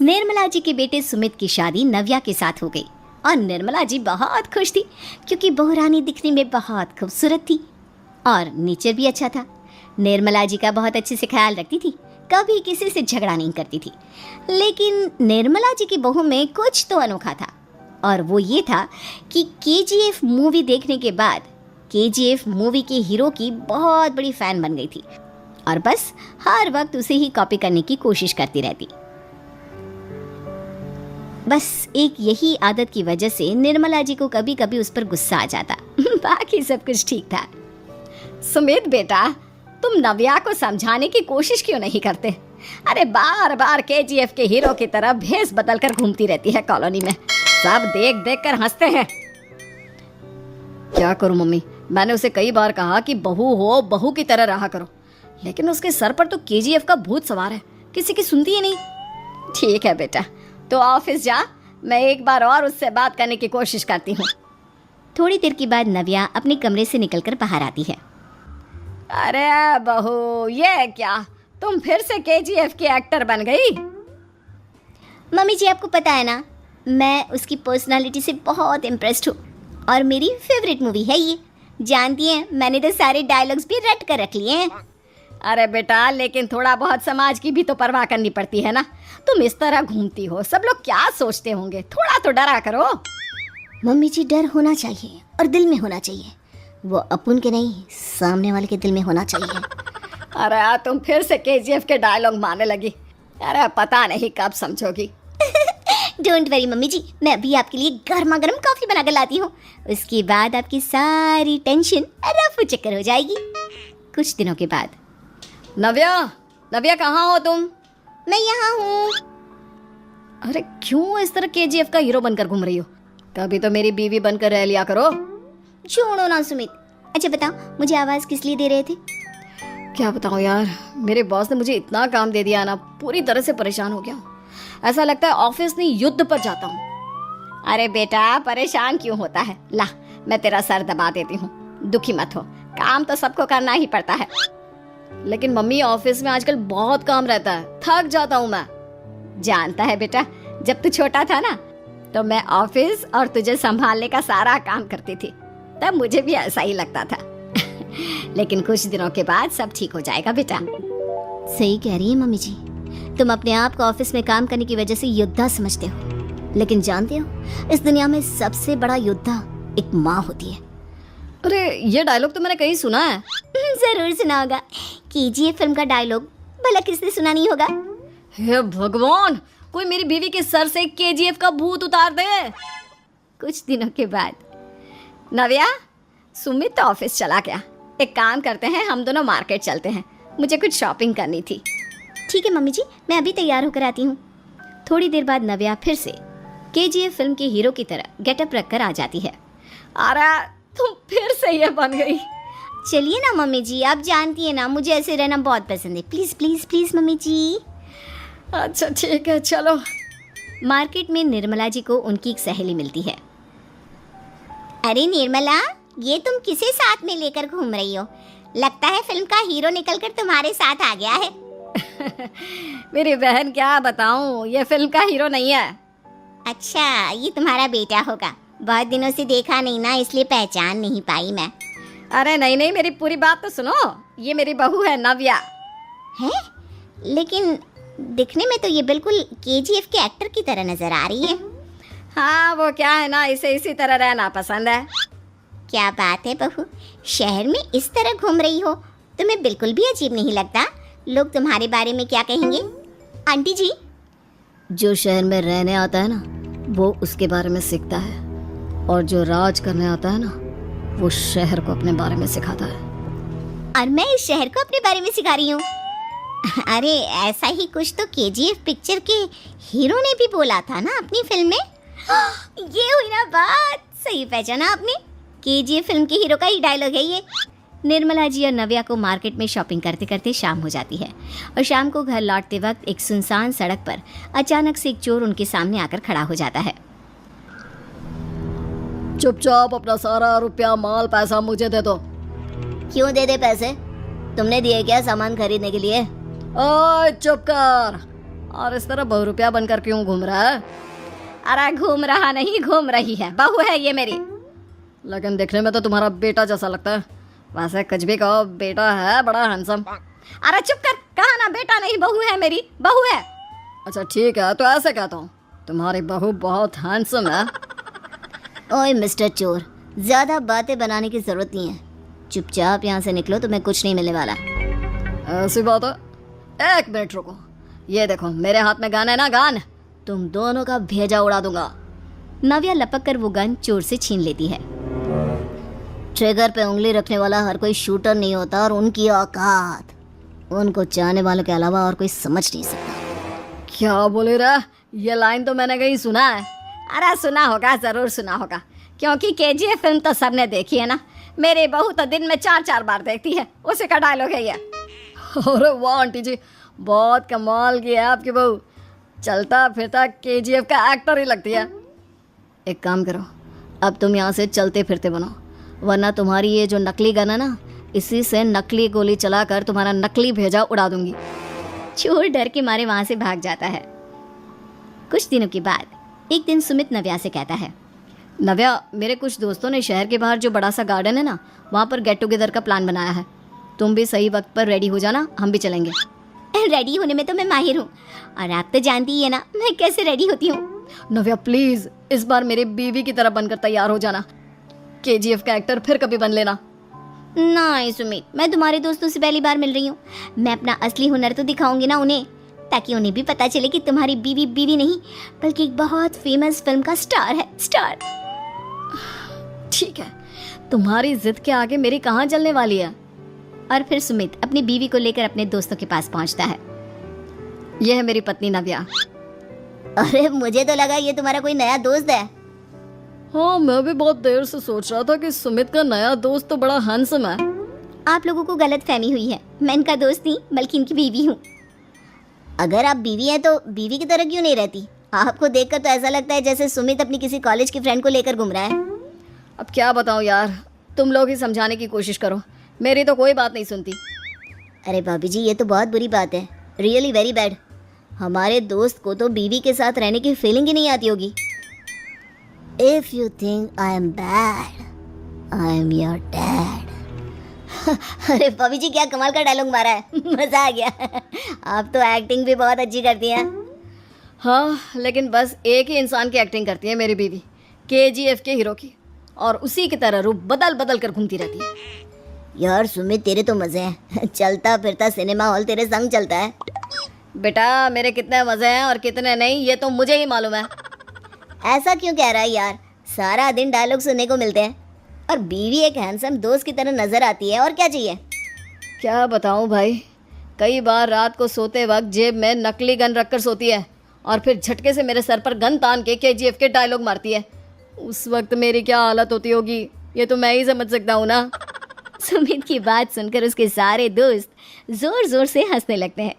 निर्मला जी के बेटे सुमित की शादी नव्या के साथ हो गई और निर्मला जी बहुत खुश थी क्योंकि बहू रानी दिखने में बहुत खूबसूरत थी और नेचर भी अच्छा था। निर्मला जी का बहुत अच्छे से ख्याल रखती थी, कभी किसी से झगड़ा नहीं करती थी। लेकिन निर्मला जी की बहू में कुछ तो अनोखा था और वो ये था कि केजीएफ मूवी देखने के बाद केजीएफ मूवी के हीरो की बहुत बड़ी फ़ैन बन गई थी और बस हर वक्त उसे ही कॉपी करने की कोशिश करती रहती। बस एक यही आदत की वजह से निर्मला जी को कभी कभी उस पर गुस्सा आ जाता। बाकी सब कुछ ठीक था। सुमित बेटा, तुम नव्या को समझाने की कोशिश क्यों नहीं करते? अरे बार बार केजीएफ के हीरो की तरह भेस बदल कर घूमती रहती है कॉलोनी में, सब देख देख कर हंसते हैं। क्या करूं मम्मी, मैंने उसे कई बार कहा कि बहू हो, बहू की तरह रहा करो, लेकिन उसके सर पर तो केजीएफ का भूत सवार है, किसी की सुनती ही नहीं। ठीक है बेटा, तो ऑफिस जा, मैं एक बार और उससे बात करने की कोशिश करती हूँ। थोड़ी देर के बाद नव्या अपने कमरे से निकलकर बाहर आती है। अरे बहू, ये क्या, तुम फिर से केजीएफ की एक्टर बन गई? मम्मी जी, आपको पता है ना, मैं उसकी पर्सनालिटी से बहुत इम्प्रेस्ड हूँ और मेरी फेवरेट मूवी है ये। जानती हैं, मैंने तो सारे डायलॉग्स भी रट कर रख लिए हैं। अरे बेटा, लेकिन थोड़ा बहुत समाज की भी तो परवाह करनी पड़ती है ना। तुम इस तरह घूमती हो, सब लोग क्या सोचते होंगे, थोड़ा तो डरा करो। मम्मी जी, डर होना चाहिए और दिल में होना चाहिए, वो अपन के नहीं, सामने वाले के दिल में होना चाहिए। अरे तुम फिर से केजीएफ के डायलॉग मारने लगी। अरे पता नहीं कब समझोगी। डोंट वरी मम्मी जी, मैं अभी आपके लिए गर्मा गर्म कॉफी बनाकर लाती हूँ। उसके बाद आपकी सारी टेंशन रफू चक्कर हो जाएगी। कुछ दिनों के बाद। नव्या, नव्या कहाँ हो तुम? मैं यहाँ हूँ। अरे क्यों इस तरह केजीएफ का हीरो बनकर घूम रही हो? कभी तो मेरी बीवी बनकर रह लिया करो। छोड़ो ना सुमित। अच्छा बताओ, मुझे आवाज किस लिए दे रहे थे? क्या बताऊँ यार, मेरे बॉस ने मुझे इतना काम दे दिया ना, पूरी तरह से परेशान हो गया हूँ। ऐसा लगता है ऑफिस नहीं, युद्ध पर जाता हूँ। अरे बेटा, परेशान क्यों होता है? ला, मैं तेरा सर दबा देती हूँ, दुखी मत हो, काम तो सबको करना ही पड़ता है। लेकिन मम्मी, ऑफिस में आजकल बहुत काम रहता है, थक जाता हूँ मैं। जानता है बेटा, जब तू छोटा था ना, तो मैं ऑफिस और तुझे संभालने का सारा काम करती थी, तब मुझे भी ऐसा ही लगता था। लेकिन कुछ दिनों के बाद सब ठीक हो जाएगा बेटा। सही कह रही है मम्मी जी, तुम अपने आप को ऑफिस में काम करने की वजह से योद्धा समझते हो, लेकिन जानते हो, इस दुनिया में सबसे बड़ा योद्धा एक माँ होती है। अरे ये डायलॉग तो मैंने कहीं सुना है। जरूर सुना होगा, केजीएफ फिल्म का डायलॉग, भला किसने सुना नहीं होगा? हे भगवान, कोई मेरी बीवी के सर से केजीएफ का भूत उतार दे। कुछ दिनों के बाद। नव्या, सुमित तो ऑफिस चला गया, एक काम करते हैं, हम दोनों मार्केट चलते हैं, मुझे कुछ शॉपिंग करनी थी। ठीक है मम्मी जी, मैं अभी तैयार होकर आती हूँ। थोड़ी देर बाद नव्या फिर से केजीएफ फिल्म के हीरो की तरह गेटअप रखकर आ जाती है। अरे तुम फिर से ये बन गई। चलिए ना मम्मी जी, आप जानती है ना, मुझे ऐसे रहना बहुत पसंद है। प्लीज प्लीज प्लीज मम्मी जी। अच्छा ठीक है, चलो। मार्केट में निर्मला जी को उनकी एक सहेली मिलती है। अरे निर्मला, ये तुम किसे साथ में लेकर घूम रही हो? लगता है फिल्म का हीरो निकलकर तुम्हारे साथ आ गया है। मेरी बहन, क्या बताऊं, ये फिल्म का हीरो नहीं है। अच्छा, ये तुम्हारा बेटा होगा, बहुत दिनों से देखा नहीं ना, इसलिए पहचान नहीं पाई मैं। अरे नहीं नहीं, मेरी पूरी बात तो सुनो, ये मेरी बहू है नव्या। है? लेकिन दिखने में तो ये बिल्कुल केजीएफ के एक्टर की तरह नजर आ रही है। हाँ, वो क्या है ना, इसे इसी तरह रहना पसंद है। क्या बात है बहू, शहर में इस तरह घूम रही हो, तुम्हें बिल्कुल भी अजीब नहीं लगता? लोग तुम्हारे बारे में क्या कहेंगे? आंटी जी, जो शहर में रहने आता है ना, वो उसके बारे में सीखता है, और जो राज करने आता है ना, वो शहर को अपने बारे में सिखाता है। और मैं इस शहर को अपने बारे में सिखा रही हूँ। अरे ऐसा ही कुछ तो केजीएफ पिक्चर के हीरो ने भी बोला था ना अपनी फिल्म में। ये हुई ना बात, सही पहचाना आपने, केजीएफ फिल्म के हीरो का ही डायलॉग है ये। निर्मला जी और नव्या को मार्केट में शॉपिंग करते करते शाम हो जाती है और शाम को घर लौटते वक्त एक सुनसान सड़क पर अचानक से एक चोर उनके सामने आकर खड़ा हो जाता है। चुपचाप अपना सारा रुपया, माल, पैसा मुझे दे दो। क्यों दे दे पैसे? तुमने दिए क्या सामान खरीदने के लिए? ओए चुप कर, और इस तरह बहुरूपिया बनकर क्यों घूम रहा है? अरे घूम रहा नहीं, घूम रही है, बहू है ये मेरी। लेकिन देखने में तो तुम्हारा बेटा जैसा लगता है। वैसे कुछ भी कहो, बेटा है बड़ा हैंडसम। अरे चुप कर, कहा ना बेटा नहीं, बहू है मेरी, बहू है। अच्छा ठीक है, तो ऐसे कहता हूँ, तुम्हारी बहू बहुत हैंडसम है। ओए मिस्टर चोर, ज्यादा बातें बनाने की जरूरत नहीं है, चुपचाप यहाँ से निकलो, तुम्हें कुछ नहीं मिलने वाला। ऐसी बात है? एक मिनट रुको, ये देखो मेरे हाथ में गन है ना, गन, तुम दोनों का भेजा उड़ा दूंगा। नव्या लपक कर वो गन चोर से छीन लेती है। ट्रिगर पे उंगली रखने वाला हर कोई शूटर नहीं होता, और उनकी औकात उनको चाहने वालों के अलावा और कोई समझ नहीं सकता। क्या बोले रहा? ये लाइन तो मैंने कहीं सुना है। अरे सुना होगा, जरूर सुना होगा, क्योंकि केजीएफ फिल्म तो सबने देखी है ना। मेरी बहू तो दिन में 4-4 बार देखती है, उसी का डायलॉग है ये। अरे वाह आंटी जी, बहुत कमाल की है आपकी बहू, चलता फिरता केजीएफ का एक्टर ही लगती है। एक काम करो, अब तुम यहाँ से चलते फिरते बनो, वरना तुम्हारी ये जो नकली गन है ना, इसी से नकली गोली चलाकर तुम्हारा नकली भेजा उड़ा दूंगी। चोर डर के मारे वहां से भाग जाता है। कुछ दिनों के बाद एक दिन सुमित नव्या से कहता है, नव्या, मेरे कुछ दोस्तों ने शहर के बाहर जो बड़ा सा गार्डन है ना, वहाँ पर गेट टुगेदर का प्लान बनाया है। तुम भी सही वक्त पर रेडी हो जाना, हम भी चलेंगे। रेडी होने में तो मैं माहिर हूँ, और आप तो जानती ही है ना मैं कैसे रेडी होती हूँ। नव्या प्लीज, इस बार मेरी बीवी की तरह बनकर तैयार हो जाना। केजीएफ का एक्टर फिर कभी बन लेना। नहीं सुमित, मैं तुम्हारे दोस्तों से पहली बार मिल रही हूँ, मैं अपना असली हुनर तो दिखाऊंगी ना उन्हें, ताकि उन्हें भी पता चले कि तुम्हारी बीवी बीवी नहीं बल्कि एक बहुत फेमस फिल्म का स्टार है, स्टार। ठीक है, तुम्हारी जिद के आगे मेरी कहाँ जलने वाली है। और फिर सुमित अपनी बीवी को लेकर अपने दोस्तों के पास पहुंचता है। यह है मेरी पत्नी नव्या। अरे मुझे तो लगा ये तुम्हारा कोई नया दोस्त है। हाँ, मैं भी बहुत देर से सोच रहा था कि सुमित का नया दोस्त तो बड़ा हैंडसम है। आप लोगों को गलत फहमी हुई है, मैं इनका दोस्त नहीं बल्कि इनकी बीवी हूँ। अगर आप बीवी हैं तो बीवी की तरह क्यों नहीं रहती? आपको देखकर तो ऐसा लगता है जैसे सुमित अपनी किसी कॉलेज की फ्रेंड को लेकर घूम रहा है। अब क्या बताऊँ यार, तुम लोग ही समझाने की कोशिश करो, मेरी तो कोई बात नहीं सुनती। अरे भाभी जी, ये तो बहुत बुरी बात है, रियली वेरी बैड। हमारे दोस्त को तो बीवी के साथ रहने की फीलिंग ही नहीं आती होगी। If you think I am bad, I am your dad. अरे भाभी जी, क्या कमाल का डायलॉग मारा है, मजा आ गया। आप तो एक्टिंग भी बहुत अच्छी करती हैं। हाँ, लेकिन बस एक ही इंसान की एक्टिंग करती है मेरी बीवी, केजीएफ के हीरो की, और उसी की तरह रूप बदल बदल कर घूमती रहती है। यार सुमित, तेरे तो मजे हैं, चलता फिरता सिनेमा हॉल तेरे संग चलता है। बेटा, मेरे कितने मजे हैं और कितने नहीं ये तो मुझे ही मालूम है। ऐसा क्यों कह रहा है यार, सारा दिन डायलॉग सुनने को मिलते हैं, और बीवी एक हैंडसम दोस्त की तरह नजर आती है, और क्या चाहिए? क्या बताऊं भाई, कई बार रात को सोते वक्त जेब में नकली गन रखकर सोती है, और फिर झटके से मेरे सर पर गन तान के केजीएफ के डायलॉग मारती है। उस वक्त मेरी क्या हालत होती होगी, ये तो मैं ही समझ सकता हूँ ना। सुमित की बात सुनकर उसके सारे दोस्त जोर जोर से हंसने लगते हैं।